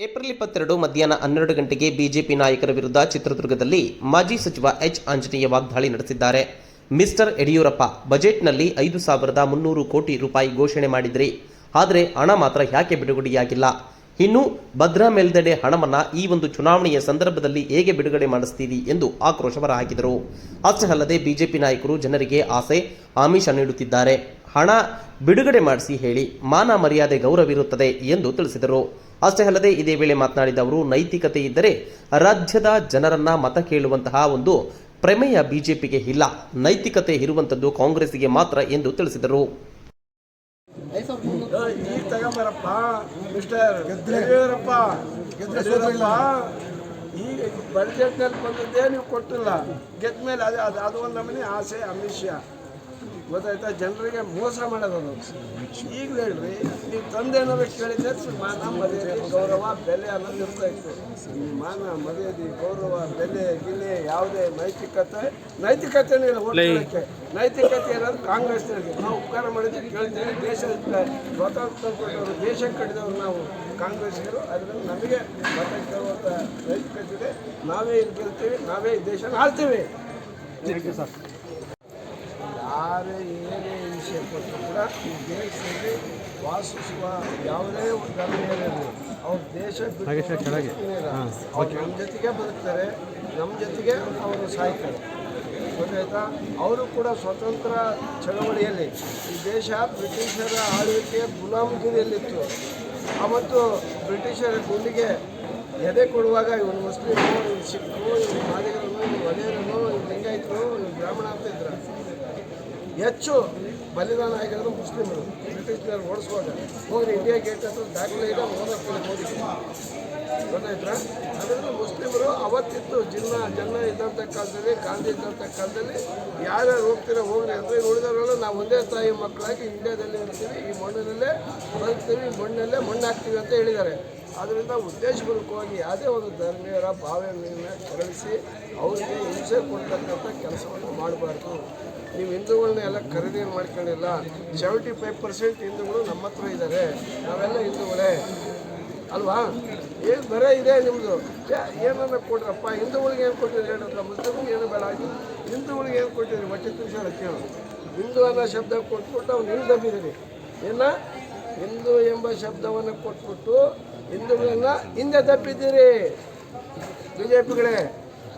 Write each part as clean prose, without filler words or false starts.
April 22 ಮಧ್ಯಾಹ್ನ 12 ಗಂಟೆಗೆ BJP ನಾಯಕರ ವಿರುದ್ಧ ಚಿತ್ರದುರ್ಗದಲ್ಲಿ ಮಾಜಿ ಸಚಿವ ಎಚ್ ಆಂಜನೇಯ ವಾಗ್ದಾಳಿ ನಡೆಸಿದ್ದಾರೆ. ಮಿಸ್ಟರ್ ಯಡಿಯೂರಪ್ಪ, ಬಜೆಟ್ನಲ್ಲಿ 5,300 ಕೋಟಿ ರೂಪಾಯಿ ಘೋಷಣೆ ಮಾಡಿದ್ರಿ, ಆದರೆ ಹಣ ಮಾತ್ರ ಯಾಕೆ ಬಿಡುಗಡೆಯಾಗಿಲ್ಲ? ಇನ್ನು ಭದ್ರಾ ಮೇಲ್ದಂಡೆ ಹಣವನ್ನ ಈ ಒಂದು ಚುನಾವಣೆಯ ಸಂದರ್ಭದಲ್ಲಿ ಹೇಗೆ ಬಿಡುಗಡೆ ಮಾಡಿಸ್ತೀರಿ ಎಂದು ಆಕ್ರೋಶ ಹೊರಹಾಕಿದರು. ಅಷ್ಟೇ ಅಲ್ಲದೆ ಬಿಜೆಪಿ ನಾಯಕರು ಜನರಿಗೆ ಆಸೆ ಆಮಿಷ ನೀಡುತ್ತಿದ್ದಾರೆ. ಹಣ ಬಿಡುಗಡೆ ಮಾಡಿಸಿ ಹೇಳಿ, ಮಾನ ಮರ್ಯಾದೆ ಗೌರವಿರುತ್ತದೆ ಎಂದು ತಿಳಿಸಿದರು. ಅಷ್ಟೇ ಅಲ್ಲದೆ ಇದೇ ವೇಳೆ ಮಾತನಾಡಿದ ಅವರು, ನೈತಿಕತೆ ಇದ್ದರೆ ರಾಜ್ಯದ ಜನರನ್ನ ಮತ ಕೇಳುವಂತಹ ಒಂದು ಪ್ರಮೇಯ ಬಿಜೆಪಿಗೆ ಇಲ್ಲ, ನೈತಿಕತೆ ಇರುವಂತದ್ದು ಕಾಂಗ್ರೆಸ್ಗೆ ಮಾತ್ರ ಎಂದು ತಿಳಿಸಿದರು. ಈಗ ಬಡ್ಜೆಟ್ನಲ್ಲಿ ಬಂದದ್ದೇ ನೀವು ಕೊಟ್ಟಿಲ್ಲ, ಗೆದ್ದ ಮೇಲೆ ಅದು ಒಂದು ನಮೂನೆ ಆಸೆ ಅಮಿಷ ಗೊತ್ತಾಯ್ತಾ? ಜನರಿಗೆ ಮೋಸ ಮಾಡೋದು. ಈಗ ಹೇಳ್ರಿ, ನೀವು ತಂದೇನಾದ್ರು ಕೇಳಿದ್ರೆ ಮಾನ ಮರ್ಯಾದೆ ಗೌರವ ಬೆಲೆ ಅನ್ನೋದು ಇರ್ತಾ ಇತ್ತು. ಈ ಮಾನ ಮರ್ಯಾದೆ ಗೌರವ ಬೆಲೆ ಗಿಲೆ ಯಾವುದೇ ನೈತಿಕತೆನೇ ಇಲ್ಲ. ಓದ್ಕೊಳ್ಳೋಕ್ಕೆ ನೈತಿಕತೆ ಇರೋದು ಕಾಂಗ್ರೆಸ್ನವ್ರಿಗೆ. ನಾವು ಉಪಕಾರ ಮಾಡಿದ್ರೆ ಕೇಳ್ತೇವೆ. ದೇಶ ಸ್ವಾತಂತ್ರ್ಯ ಕೊಟ್ಟವರು, ದೇಶ ಕಟ್ಟಿದವರು ನಾವು ಕಾಂಗ್ರೆಸ್ಸಿಗರು. ಅದರಿಂದ ನಮಗೆ ಮತ ಕೇಳುವಂಥ ನೈತಿಕತೆ ಇದೆ. ನಾವೇ ಇಲ್ಲಿ ಗೆಲ್ತೀವಿ, ನಾವೇ ಈ ದೇಶನ ಆಳ್ತೀವಿ. ಸರ್, ಯಾರೇ ಏನೇ ವಿಷಯ ಕೊಟ್ಟರು ಕೂಡ ಈ ದೇಶದಲ್ಲಿ ವಾಸಿಸುವ ಯಾವುದೇ ಧರ್ಮ ಏನಿರಲಿ ಅವ್ರ ದೇಶ ಅವ್ರು ನಮ್ಮ ಜೊತೆಗೆ ಬದುಕ್ತಾರೆ, ನಮ್ಮ ಜೊತೆಗೆ ಅವರು ಸಾಯ್ತಾರೆ. ಗೊತ್ತಾಯ್ತಾ? ಅವರು ಕೂಡ ಸ್ವತಂತ್ರ ಚಳವಳಿಯಲ್ಲಿ ಈ ದೇಶ ಬ್ರಿಟಿಷರ ಆಳ್ವಿಕೆಯ ಗುಲಾಮಗಿರಿಯಲ್ಲಿತ್ತು. ಅವತ್ತು ಬ್ರಿಟಿಷರ ಗುಂಡಿಗೆ ಎದೆ ಕೊಡುವಾಗ ಇವನು ಮುಸ್ಲಿಮು, ಇವ್ನು ಸಿಖ್ಖು, ಇವ್ನು ಮಾದಿಗರನು, ಇವ್ನು ವಲಯರನು, ಇವ್ನು ಲಿಂಗಾಯತರು, ಇವ್ನು ಬ್ರಾಹ್ಮಣ ಅಂತ ಇದ್ರು. ಹೆಚ್ಚು ಬಲಿದಾನ ಆಗಿರೋದು ಮುಸ್ಲಿಮರು. ಬ್ರಿಟಿಷ್ನವ್ರು ಓಡಿಸುವಾಗ ಹೋಗಿ ಇಂಡಿಯಾ ಗೇಟ್ ಹತ್ರ ದಾಖಲೆ ಇದೆ, ಓದೋಗ್ತಾರೆ ಮೋದಿ. ಗೊತ್ತಾಯ್ತಾ? ಅದರಿಂದ ಮುಸ್ಲಿಮರು ಅವತ್ತಿತ್ತು. ಜನ ಇದ್ದಂಥ ಕಾಲದಲ್ಲಿ, ಗಾಂಧಿ ಇದ್ದಂಥ ಕಾಲದಲ್ಲಿ ಯಾರ್ಯಾರು ಹೋಗ್ತೀರಾ ಹೋಗ್ರಿ ಅಂದರೆ, ಉಳಿದವರೆಲ್ಲ ನಾವು ಒಂದೇ ತಾಯಿ ಮಕ್ಕಳಾಗಿ ಇಂಡಿಯಾದಲ್ಲಿ ಇರ್ತೀವಿ, ಈ ಮಣ್ಣಿನಲ್ಲೇ ಬದುಕ್ತೀವಿ, ಈ ಮಣ್ಣಲ್ಲೇ ಮಣ್ಣು ಹಾಕ್ತೀವಿ ಅಂತ ಹೇಳಿದ್ದಾರೆ. ಆದ್ದರಿಂದ ಉದ್ದೇಶಪೂರ್ವಕವಾಗಿ ಯಾವುದೇ ಒಂದು ಧರ್ಮೀಯರ ಭಾವನೆಯನ್ನು ಕೆರಳಿಸಿ ಅವರಿಗೆ ಹಿಂಸೆ ಕೊಡ್ತಕ್ಕಂಥ ಕೆಲಸವನ್ನು ಮಾಡಬಾರ್ದು. ನೀವು ಹಿಂದೂಗಳನ್ನ ಎಲ್ಲ ಖರೀದಿ ಮಾಡ್ಕೊಂಡಿಲ್ಲ. 75% ಹಿಂದೂಗಳು ನಮ್ಮ ಹತ್ರ ಇದ್ದಾರೆ, ನಾವೆಲ್ಲ ಹಿಂದೂಗಳೇ ಅಲ್ವಾ? ಏನು ಬರ ಇದೆ ನಿಮ್ಮದು? ಏನನ್ನ ಕೊಡ್ರಪ್ಪ, ಹಿಂದೂಗಳಿಗೆ ಏನು ಕೊಟ್ಟಿರಿ ಹೇಳಲ್ಲ, ಮುಸ್ಲಿಮ್ಗೆ ಏನು ಬೇಡ. ಹಿಂದೂಗಳಿಗೆ ಏನು ಕೊಟ್ಟಿರಿ? ಹೊಟ್ಟೆ ತುಷಾರ ಕೇಳು. ಹಿಂದೂ ಅನ್ನೋ ಶಬ್ದ ಕೊಟ್ಬಿಟ್ಟು ಅವ್ನು ಹಿಂದೆ ದಬ್ಬಿದ್ದೀರಿ. ಏನ ಹಿಂದೂ ಎಂಬ ಶಬ್ದವನ್ನು ಕೊಟ್ಬಿಟ್ಟು ಹಿಂದೂಗಳನ್ನು ಹಿಂದೆ ತಪ್ಪಿದ್ದೀರಿ ಬಿ ಜೆ ಪಿಗಳೇ.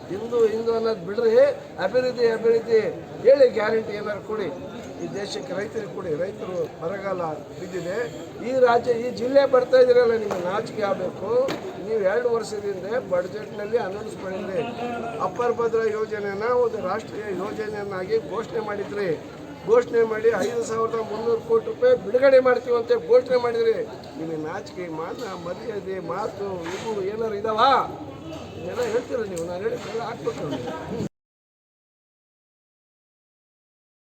ಹಿಂದೂ ಅನ್ನೋದು ಬಿಡ್ರಿ, ಅಭಿವೃದ್ಧಿ ಹೇಳಿ, ಗ್ಯಾರಂಟಿ ಏನಾದ್ರು ಕೊಡಿ. ಈ ದೇಶಕ್ಕೆ ರೈತರಿಗೆ ಕೊಡಿ. ರೈತರು ಬರಗಾಲ ಬಿದ್ದಿದೆ. ಈ ರಾಜ್ಯ, ಈ ಜಿಲ್ಲೆ ಬರ್ತಾ ಇದ್ದೀರಲ್ಲ, ನಿಮಗೆ ನಾಚಿಕೆ ಆಗಬೇಕು. ನೀವು 2 ವರ್ಷದಿಂದ ಬಡ್ಜೆಟ್ನಲ್ಲಿ ಅನೌನ್ಸ್ ಮಾಡಿದ್ರಿ. ಅಪ್ಪರ್ ಭದ್ರಾ ಯೋಜನೆಯನ್ನು ಒಂದು ರಾಷ್ಟ್ರೀಯ ಯೋಜನೆಯನ್ನಾಗಿ ಘೋಷಣೆ ಮಾಡಿದ್ರಿ. ಘೋಷಣೆ ಮಾಡಿ 5,300 ಕೋಟಿ ರೂಪಾಯಿ ಬಿಡುಗಡೆ ಮಾಡ್ತೀವಿ ಅಂತ ಘೋಷಣೆ ಮಾಡಿದ್ರಿ. ನಿಮಗೆ ನಾಚಿಕೆ, ಮಾನ ಮರ್ಯಾದೆ ಮಾತು ಇವು ಏನಾರು ಇದಾವಾ? ಇದೆಲ್ಲ ಹೇಳ್ತೀರ ನೀವು? ನಾನು ಹೇಳಿದ್ದೆಲ್ಲ ಹಾಕ್ಬೇಕು.